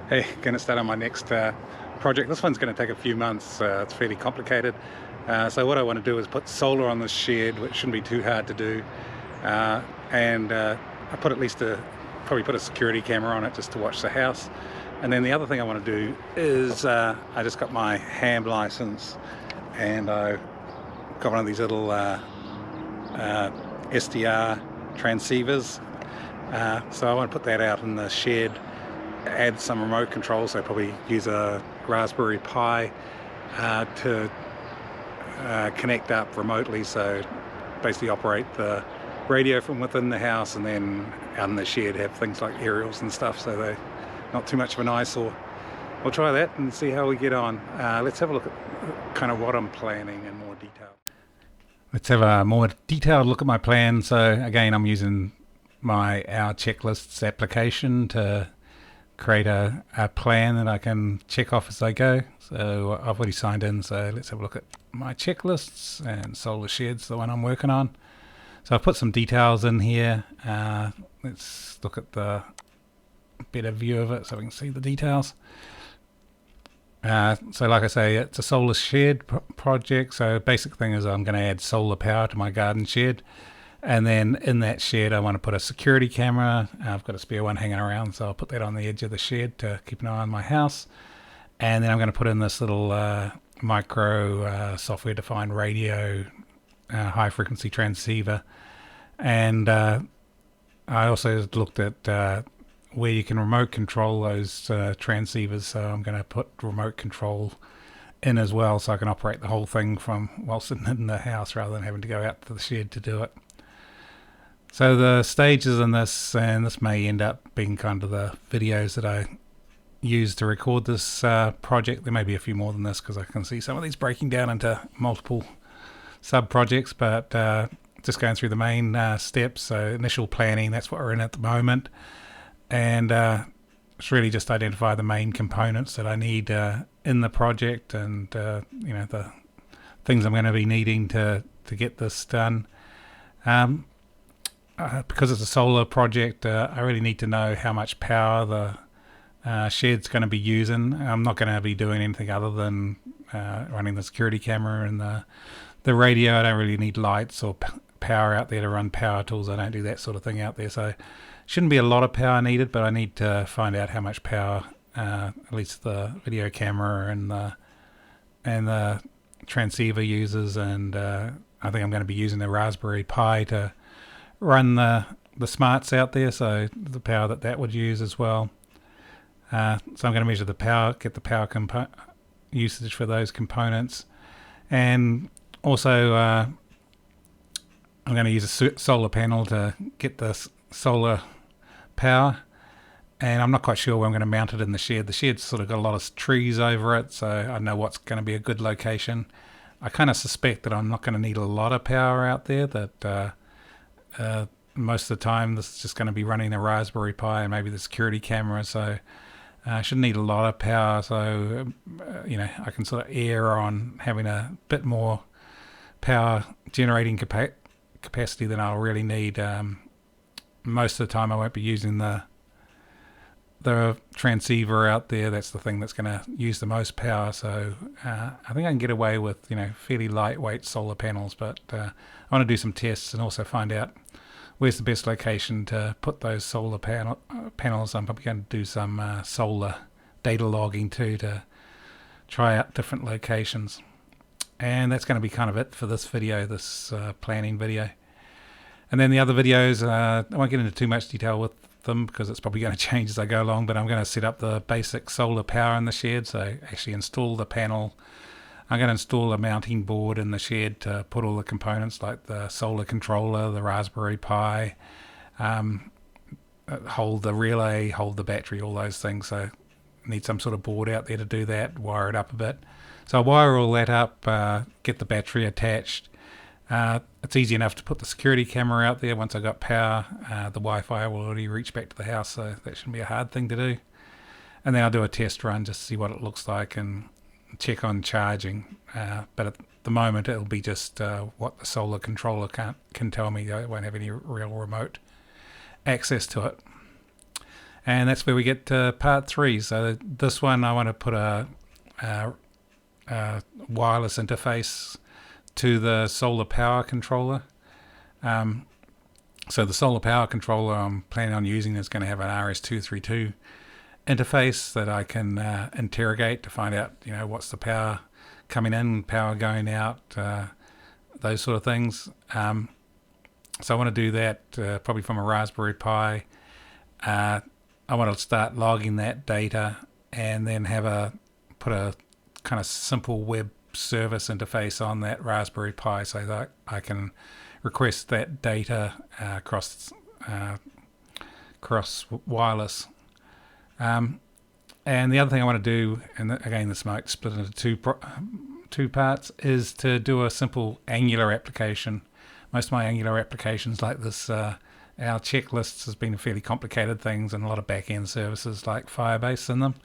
Hey, going to start on my next project. This one's going to take a few months. It's fairly complicated. So what I want to do is put solar on the shed, which shouldn't be too hard to do. And I put probably put a security camera on it just to watch the house. And then the other thing I want to do is I just got my ham license, and I got one of these little SDR transceivers. So I want to put that out in the shed, add some remote control, so probably use a Raspberry Pi to connect up remotely, so basically operate the radio from within the house, and then out in the shed have things like aerials and stuff, so they're not too much of an eyesore. We'll try that and see how we get on. Let's have a look at kind of what I'm planning in more detail. Let's have a more detailed look at my plan. So again, I'm using our checklists application to create a plan that I can check off as I go. So I've already signed in, so let's have a look at my checklists, and Solar Shed's the one I'm working on. So I've put some details in here. Let's look at the better view of it so we can see the details. So like I say, it's a solar shed project. So basic thing is I'm going to add solar power to my garden shed. And then in that shed, I want to put a security camera. I've got a spare one hanging around, so I'll put that on the edge of the shed to keep an eye on my house. And then I'm going to put in this little micro software-defined radio high-frequency transceiver. And I also looked at where you can remote control those transceivers. So I'm going to put remote control in as well, so I can operate the whole thing from while sitting in the house rather than having to go out to the shed to do it. So the stages in this, and this may end up being kind of the videos that I use to record this project. There may be a few more than this because I can see some of these breaking down into multiple sub-projects, but just going through the main steps. So initial planning, that's what we're in at the moment. And it's really just identify the main components that I need in the project, and the things I'm going to be needing to get this done. Because it's a solar project, I really need to know how much power the shed's going to be using. I'm not going to be doing anything other than running the security camera and the radio. I don't really need lights or power out there to run power tools. I don't do that sort of thing out there. So shouldn't be a lot of power needed, but I need to find out how much power at least the video camera and the transceiver uses. And I think I'm going to be using the Raspberry Pi to run the smarts out there, so the power that would use as well. So I'm going to measure the power, get the power usage for those components, and also I'm going to use a solar panel to get the solar power. And I'm not quite sure where I'm going to mount it in the shed. The shed's sort of got a lot of trees over it, so I know what's going to be a good location. I kind of suspect that I'm not going to need a lot of power out there, that most of the time this is just going to be running the Raspberry Pi and maybe the security camera, so I shouldn't need a lot of power. So I can sort of err on having a bit more power generating capacity than I'll really need. Most of the time I won't be using the transceiver out there. That's the thing that's going to use the most power, so I think I can get away with fairly lightweight solar panels, but I want to do some tests and also find out where's the best location to put those solar panels. I'm probably going to do some solar data logging too, to try out different locations. And that's going to be kind of it for this video, this planning video. And then the other videos, I won't get into too much detail with them because it's probably going to change as I go along, but I'm going to set up the basic solar power in the shed, so actually install the panel. I'm going to install a mounting board in the shed to put all the components like the solar controller, the Raspberry Pi, hold the relay, hold the battery, all those things. So I need some sort of board out there to do that, wire it up a bit. So I'll wire all that up, get the battery attached. It's easy enough to put the security camera out there once I got power. The Wi-Fi will already reach back to the house, so that shouldn't be a hard thing to do. And then I'll do a test run just to see what it looks like and check on charging. But at the moment it'll be just what the solar controller can tell me. I won't have any real remote access to it. And that's where we get to part 3. So this one I want to put a wireless interface to the solar power controller. So the solar power controller I'm planning on using is going to have an RS-232 interface that I can interrogate to find out, what's the power coming in, power going out, those sort of things. So I want to do that probably from a Raspberry Pi. I want to start logging that data and then put a kind of simple web service interface on that Raspberry Pi so that I can request that data cross wireless. And the other thing I want to do, and again this might split into two parts, is to do a simple Angular application. Most of my Angular applications like this, our checklists has been fairly complicated things and a lot of back-end services like Firebase in them.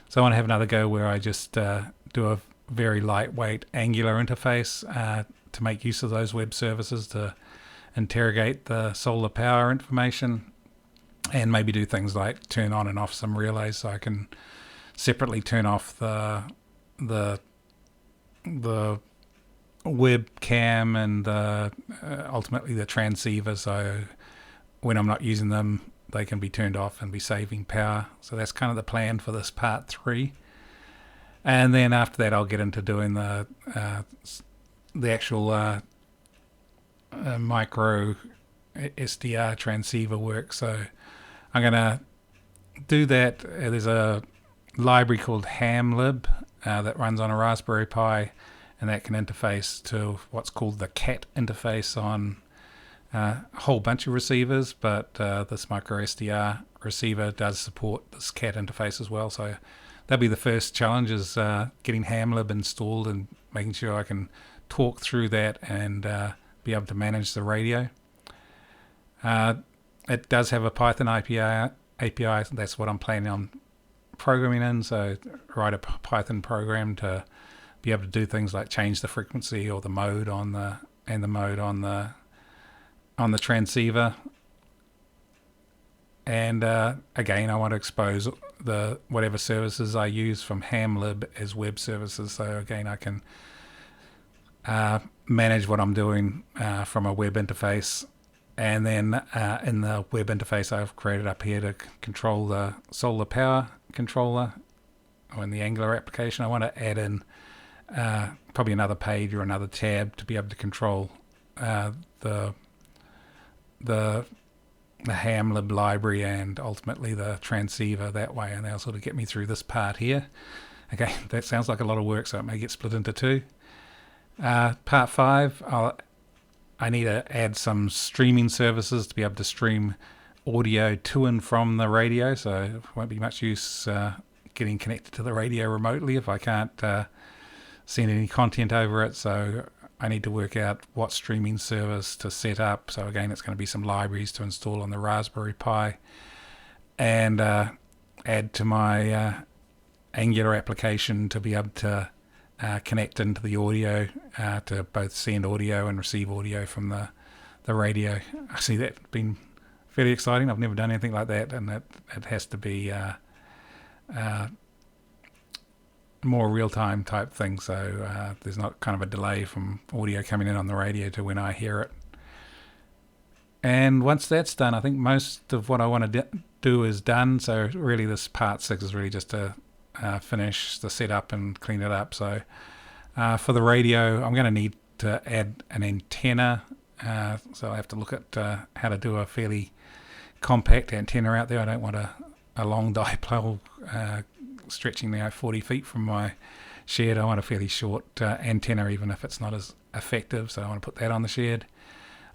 So I want to have another go where I just do a very lightweight Angular interface to make use of those web services to interrogate the solar power information, and maybe do things like turn on and off some relays so I can separately turn off the webcam and ultimately the transceiver, so when I'm not using them they can be turned off and be saving power. So that's kind of the plan for this part 3. And then after that I'll get into doing the actual micro SDR transceiver work. So I'm going to do that. There's a library called hamlib that runs on a Raspberry Pi, and that can interface to what's called the CAT interface on a whole bunch of receivers, but this micro SDR receiver does support this CAT interface as well. So that'll be the first challenge, is getting hamlib installed and making sure I can talk through that and be able to manage the radio. It does have a Python API. That's what I'm planning on programming in. So write a Python program to be able to do things like change the frequency or the mode on the transceiver. And again, I want to expose the whatever services I use from hamlib as web services. So again, I can manage what I'm doing from a web interface. And then in the web interface I've created up here to control the solar power controller, or in the Angular application, I want to add in probably another page or another tab to be able to control the hamlib library and ultimately the transceiver that way, and that'll sort of get me through this part here. Okay, that sounds like a lot of work, so it may get split into 2. Part 5, I need to add some streaming services to be able to stream audio to and from the radio, so it won't be much use getting connected to the radio remotely if I can't send any content over it. So I need to work out what streaming service to set up. So again, it's going to be some libraries to install on the Raspberry Pi and add to my Angular application to be able to connect into the audio to both send audio and receive audio from the radio. I see that's been fairly exciting. I've never done anything like that, and it has to be more real-time type thing, so there's not kind of a delay from audio coming in on the radio to when I hear it. And once that's done, I think most of what I want to do is done. So really this part 6 is really just to finish the setup and clean it up. So for the radio, I'm going to need to add an antenna, so I have to look at how to do a fairly compact antenna out there. I don't want a long dipole stretching 40 feet from my shed. I want a fairly short antenna, even if it's not as effective, so I want to put that on the shed.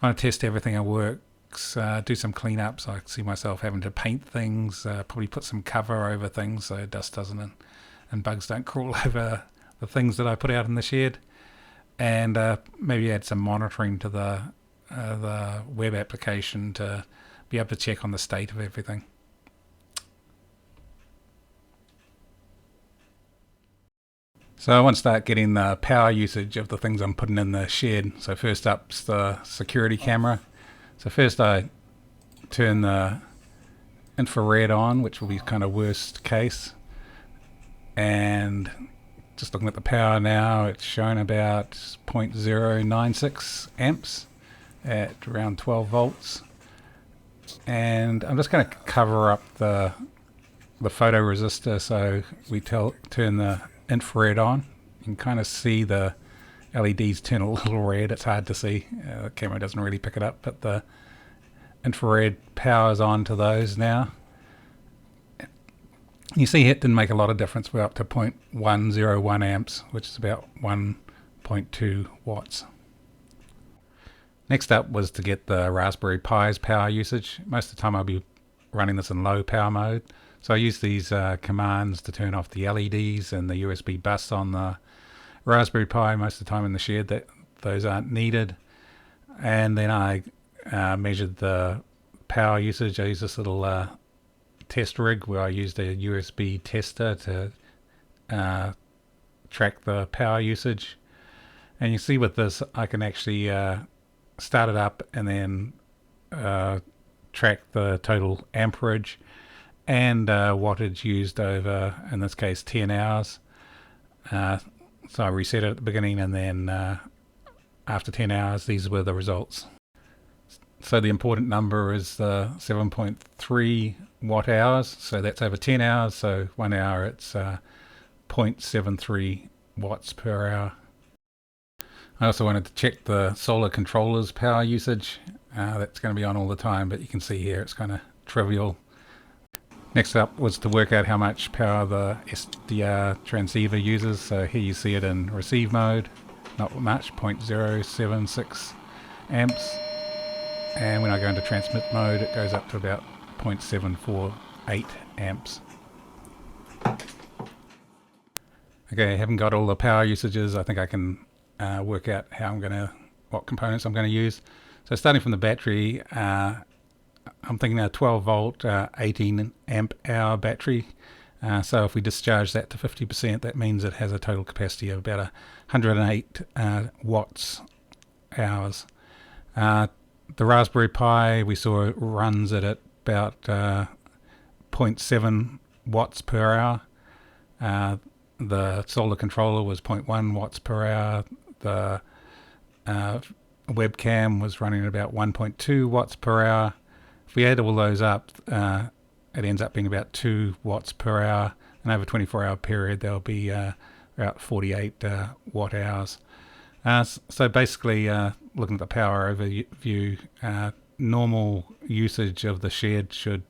I want to test everything that works, do some cleanup, so I can see myself having to paint things, probably put some cover over things so dust doesn't and bugs don't crawl over the things that I put out in the shed, and maybe add some monitoring to the web application to be able to check on the state of everything. So I want to start getting the power usage of the things I'm putting in the shed. So first up's the security camera. So first I turn the infrared on, which will be kind of worst case. And just looking at the power now, it's showing about 0.096 amps at around 12 volts. And I'm just going to cover up the photoresistor so we turn the infrared on. You can kind of see the LEDs turn a little red. It's hard to see. The camera doesn't really pick it up, but the infrared powers on to those now. You see it didn't make a lot of difference. We're up to 0.101 amps, which is about 1.2 watts. Next up was to get the Raspberry Pi's power usage. Most of the time I'll be running this in low power mode. So I use these commands to turn off the LEDs and the USB bus on the Raspberry Pi. Most of the time in the shed that those aren't needed. And then I measured the power usage. I used this little test rig where I used a USB tester to track the power usage. And you see with this I can actually start it up and then track the total amperage and wattage used over, in this case, 10 hours. So I reset it at the beginning, and then after 10 hours, these were the results. So the important number is the 7.3 watt hours. So that's over 10 hours. So 1 hour, it's 0.73 watts per hour. I also wanted to check the solar controller's power usage. That's going to be on all the time, but you can see here it's kind of trivial. Next up was to work out how much power the uSDR transceiver uses. So here you see it in receive mode, not much, 0.076 amps. And when I go into transmit mode, it goes up to about 0.748 amps. Okay, I haven't got all the power usages. I think I can work out what components I'm going to use. So starting from the battery, I'm thinking a 12 volt, 18 amp hour battery. So if we discharge that to 50%, that means it has a total capacity of about 108 watts hours. The Raspberry Pi we saw runs it at about 0.7 watts per hour. The solar controller was 0.1 watts per hour. The webcam was running at about 1.2 watts per hour. If we add all those up, it ends up being about 2 watts per hour, and over a 24-hour period there'll be about 48 watt hours. So basically, looking at the power overview, normal usage of the shed should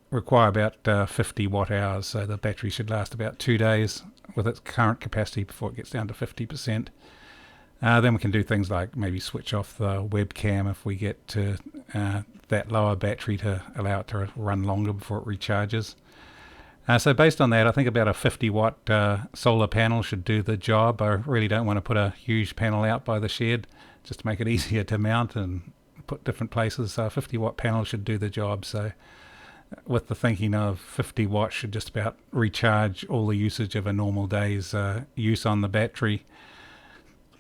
require about 50 watt hours, so the battery should last about 2 days with its current capacity before it gets down to 50%. Then we can do things like maybe switch off the webcam if we get to that lower battery to allow it to run longer before it recharges. So based on that, I think about a 50 watt solar panel should do the job. I really don't want to put a huge panel out by the shed just to make it easier to mount and put different places. So a 50 watt panel should do the job. So with the thinking of 50 watts should just about recharge all the usage of a normal day's use on the battery.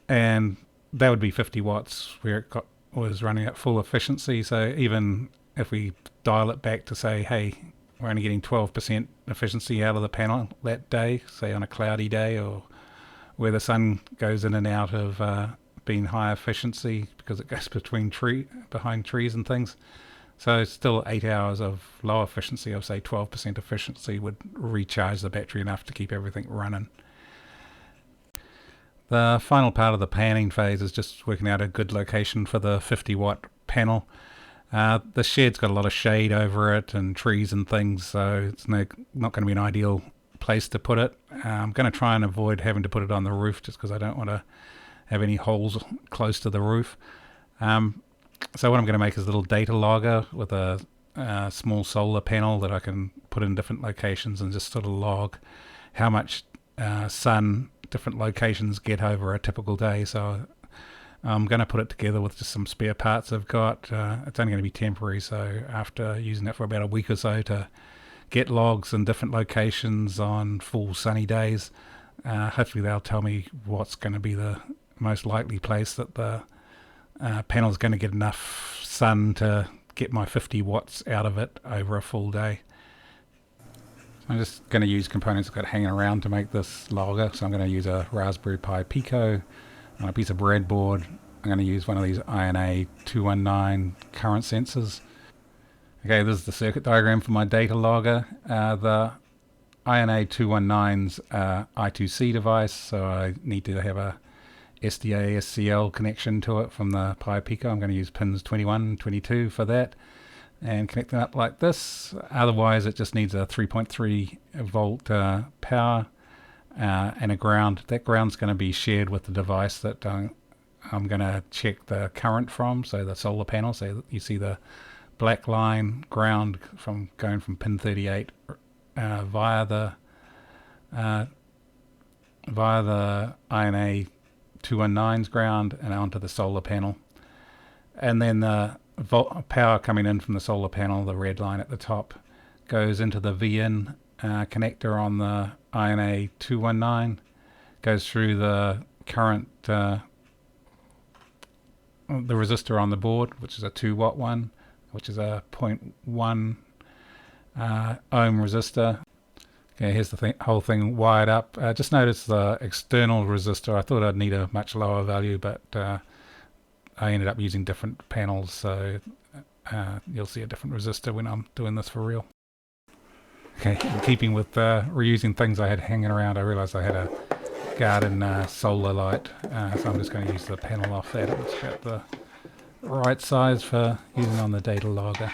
And that would be 50 watts where it was running at full efficiency. So even if we dial it back to say, hey, we're only getting 12% efficiency out of the panel that day, say on a cloudy day or where the sun goes in and out of being high efficiency because it goes behind trees and things. So still 8 hours of low efficiency of say 12% efficiency would recharge the battery enough to keep everything running. The final part of the planning phase is just working out a good location for the 50 watt panel. The shed's got a lot of shade over it and trees and things, so it's not going to be an ideal place to put it. I'm going to try and avoid having to put it on the roof just because I don't want to have any holes close to the roof. So what I'm going to make is a little data logger with a small solar panel that I can put in different locations and just sort of log how much sun different locations get over a typical day. So I'm going to put it together with just some spare parts I've got. It's only going to be temporary, so after using it for about a week or so to get logs in different locations on full sunny days, hopefully they'll tell me what's going to be the most likely place that the panel's going to get enough sun to get my 50 watts out of it over a full day. I'm just going to use components I've got hanging around to make this logger. So I'm going to use a Raspberry Pi Pico on a piece of breadboard. I'm going to use one of these INA 219 current sensors. Okay, this is the circuit diagram for my data logger. The INA 219's I2C device, so I need to have a SDA SCL connection to it from the Pi Pico. I'm going to use pins 21 and 22 for that and connect them up like this. Otherwise it just needs a 3.3 volt power and a ground. That ground's going to be shared with the device that I'm going to check the current from, so the solar panel. So you see the black line ground from going from pin 38 via the INA 219's ground and onto the solar panel, and then the power coming in from the solar panel, the red line at the top, goes into the VIN connector on the INA 219, goes through the current the resistor on the board, which is a 2 watt one, which is a 0.1 ohm resistor. Okay, here's the whole thing wired up. Just notice the external resistor. I thought I'd need a much lower value, but I ended up using different panels, so you'll see a different resistor when I'm doing this for real. Okay, in keeping with reusing things I had hanging around, I realized I had a garden solar light, so I'm just going to use the panel off that. It's about the right size for using on the data logger.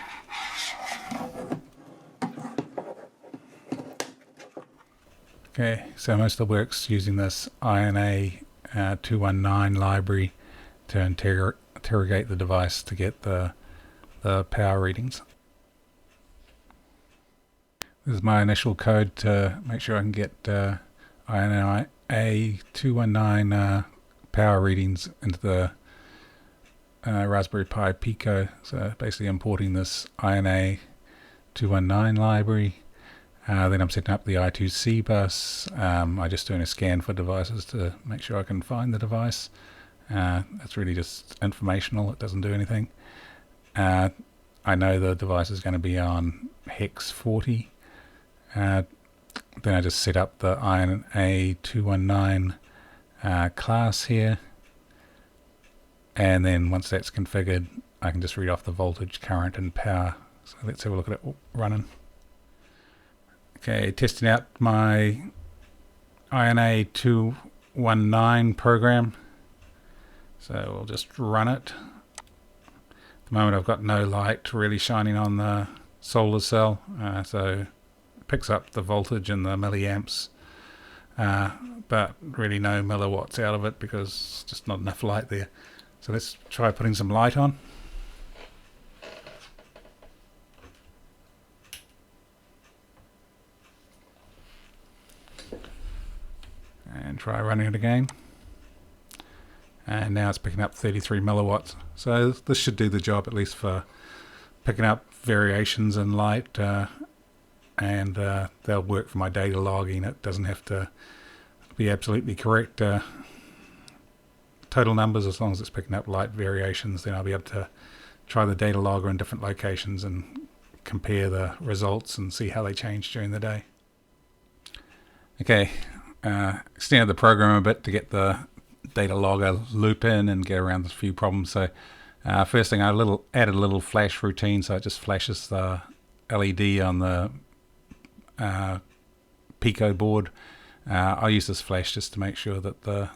Okay, so most of the work's using this INA 219 library to interrogate the device to get the power readings. This is my initial code to make sure I can get INA 219 power readings into the Raspberry Pi Pico. So basically importing this INA 219 library. Then I'm setting up the I2C bus. I'm just doing a scan for devices to make sure I can find the device. That's really just informational. It doesn't do anything. I know the device is going to be on hex 40. Then I just set up the INA 219 class here. And then once that's configured, I can just read off the voltage, current, and power. So let's have a look at it running. Okay, testing out my INA 219 program. So we'll just run it. At the moment I've got no light really shining on the solar cell, so it picks up the voltage and the milliamps, but really no milliwatts out of it because just not enough light there. So let's try putting some light on. And try running it again. And now it's picking up 33 milliwatts. So this should do the job, at least for picking up variations in light, and they'll work for my data logging. It doesn't have to be absolutely correct total numbers. As long as it's picking up light variations, then I'll be able to try the data logger in different locations and compare the results and see how they change during the day. Okay, extended the program a bit to get the data logger loop in and get around a few problems. So first thing, I added a little flash routine, so it just flashes the LED on the Pico board. I'll use this flash just to make sure that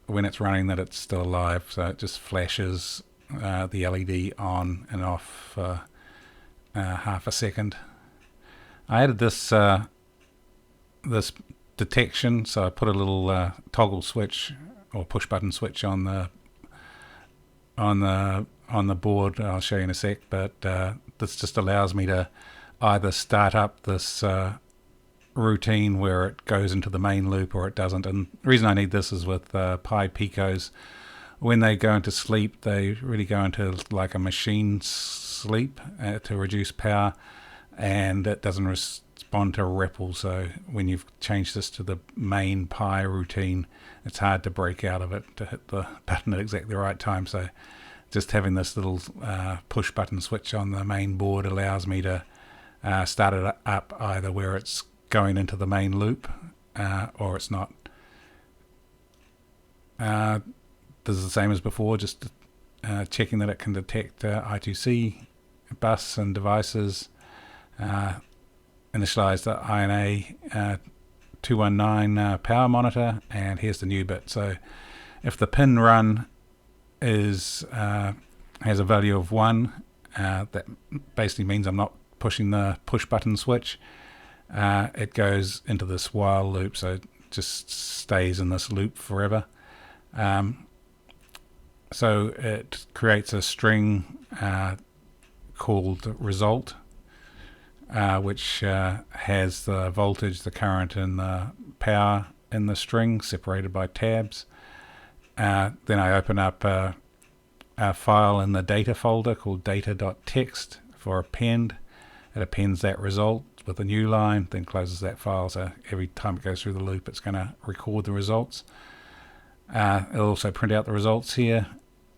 when it's running that it's still alive. So it just flashes the LED on and off for half a second. I added this this detection, so I put a little toggle switch or push button switch on the board. I'll show you in a sec, but this just allows me to either start up this routine where it goes into the main loop or it doesn't. And the reason I need this is with Pi Picos, when they go into sleep, they really go into like a machine sleep to reduce power, and it doesn't respond to ripple. So when you've changed this to the main Pi routine, it's hard to break out of it to hit the button at exactly the right time. So just having this little push button switch on the main board allows me to start it up either where it's going into the main loop or it's not. This is the same as before, just checking that it can detect I2C bus and devices. Initialize the INA 219 power monitor, and here's the new bit. So if the pin run is has a value of 1, that basically means I'm not pushing the push button switch. It goes into this while loop, so it just stays in this loop forever. So it creates a string called result, which has the voltage, the current, and the power in the string separated by tabs. Then I open up a file in the data folder called data.txt for append. It appends that result with a new line, then closes that file, so every time it goes through the loop it's going to record the results. It'll also print out the results here,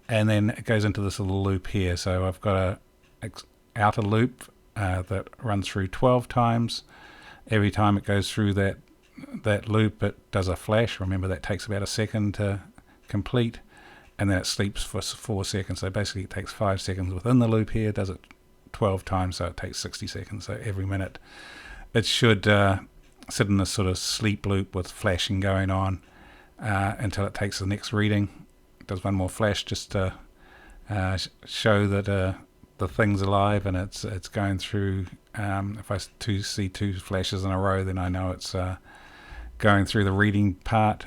and then it goes into this little loop here. So I've got a outer loop that runs through 12 times. Every time it goes through that loop, it does a flash. Remember, that takes about a second to complete, and then it sleeps for 4 seconds. So basically it takes 5 seconds within the loop here, does it 12 times, so it takes 60 seconds. So every minute it should sit in this sort of sleep loop with flashing going on until it takes the next reading. It does one more flash just to show that the thing's alive and it's going through. If I see 2 flashes in a row, then I know it's going through the reading part,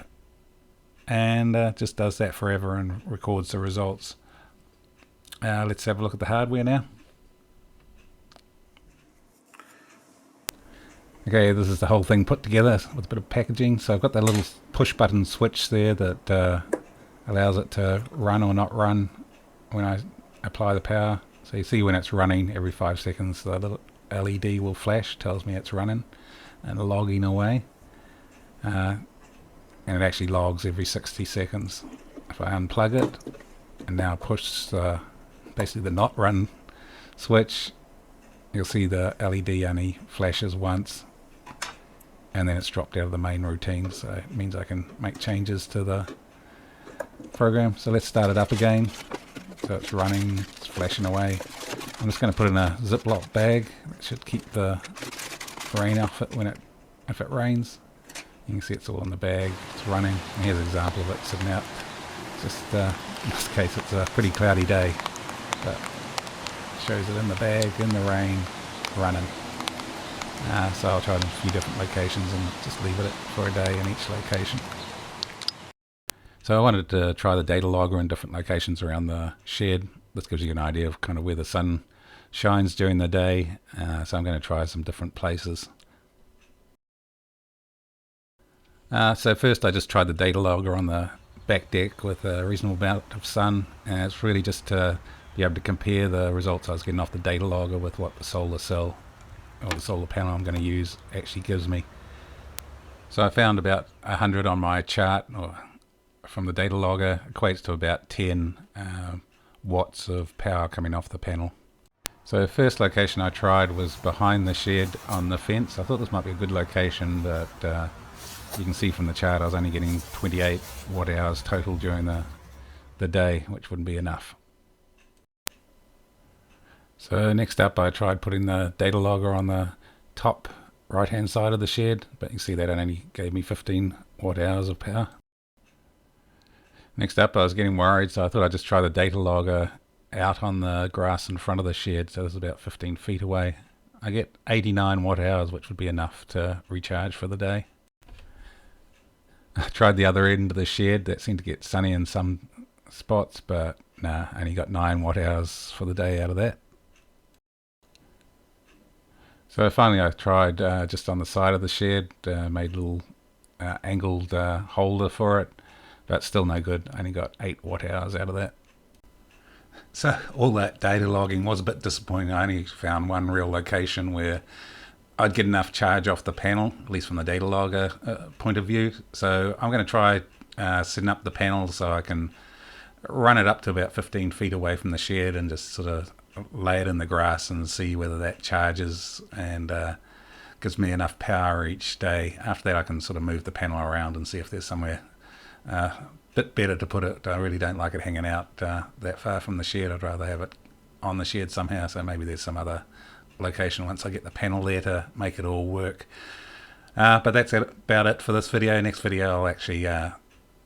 and just does that forever and records the results. Let's have a look at the hardware now. Okay, this is the whole thing put together with a bit of packaging. So I've got that little push button switch there that allows it to run or not run when I apply the power. So you see when it's running, every 5 seconds the little LED will flash, tells me it's running and logging away. And it actually logs every 60 seconds. If I unplug it and now push basically the not run switch, you'll see the LED only flashes once, and then it's dropped out of the main routine, so it means I can make changes to the program. So let's start it up again. So it's running, it's flashing away. I'm just going to put it in a Ziploc bag. That should keep the rain off it if it rains. You can see it's all in the bag, it's running. And here's an example of it sitting out. Just in this case it's a pretty cloudy day, but it shows it in the bag, in the rain, running. So I'll try it in a few different locations and just leave it for a day in each location. So I wanted to try the data logger in different locations around the shed. This gives you an idea of kind of where the sun shines during the day. So I'm going to try some different places. So first I just tried the data logger on the back deck with a reasonable amount of sun, and it's really just to be able to compare the results I was getting off the data logger with what the solar cell or the solar panel I'm going to use actually gives me. So I found about 100 on my chart, or from the data logger, equates to about 10 watts of power coming off the panel. So the first location I tried was behind the shed on the fence. I thought this might be a good location, but you can see from the chart I was only getting 28 watt hours total during the day, which wouldn't be enough. So next up I tried putting the data logger on the top right hand side of the shed, but you can see that only gave me 15 watt hours of power. Next up I was getting worried, so I thought I'd just try the data logger out on the grass in front of the shed. So this is about 15 feet away. I get 89 watt hours, which would be enough to recharge for the day. I tried the other end of the shed. That seemed to get sunny in some spots, but nah, only got 9 watt hours for the day out of that. So finally I tried just on the side of the shed, made a little angled holder for it, but still no good. I only got 8 watt hours out of that. So all that data logging was a bit disappointing. I only found one real location where I'd get enough charge off the panel, at least from the data logger point of view. So I'm going to try setting up the panel so I can run it up to about 15 feet away from the shed and just sort of lay it in the grass and see whether that charges and gives me enough power each day. After that, I can sort of move the panel around and see if there's somewhere a bit better to put it. I really don't like it hanging out that far from the shed. I'd rather have it on the shed somehow, so maybe there's some other location once I get the panel there to make it all work. But that's about it for this video. Next video I'll actually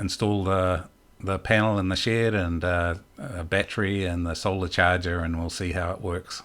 install the panel in the shed and a battery and the solar charger, and we'll see how it works.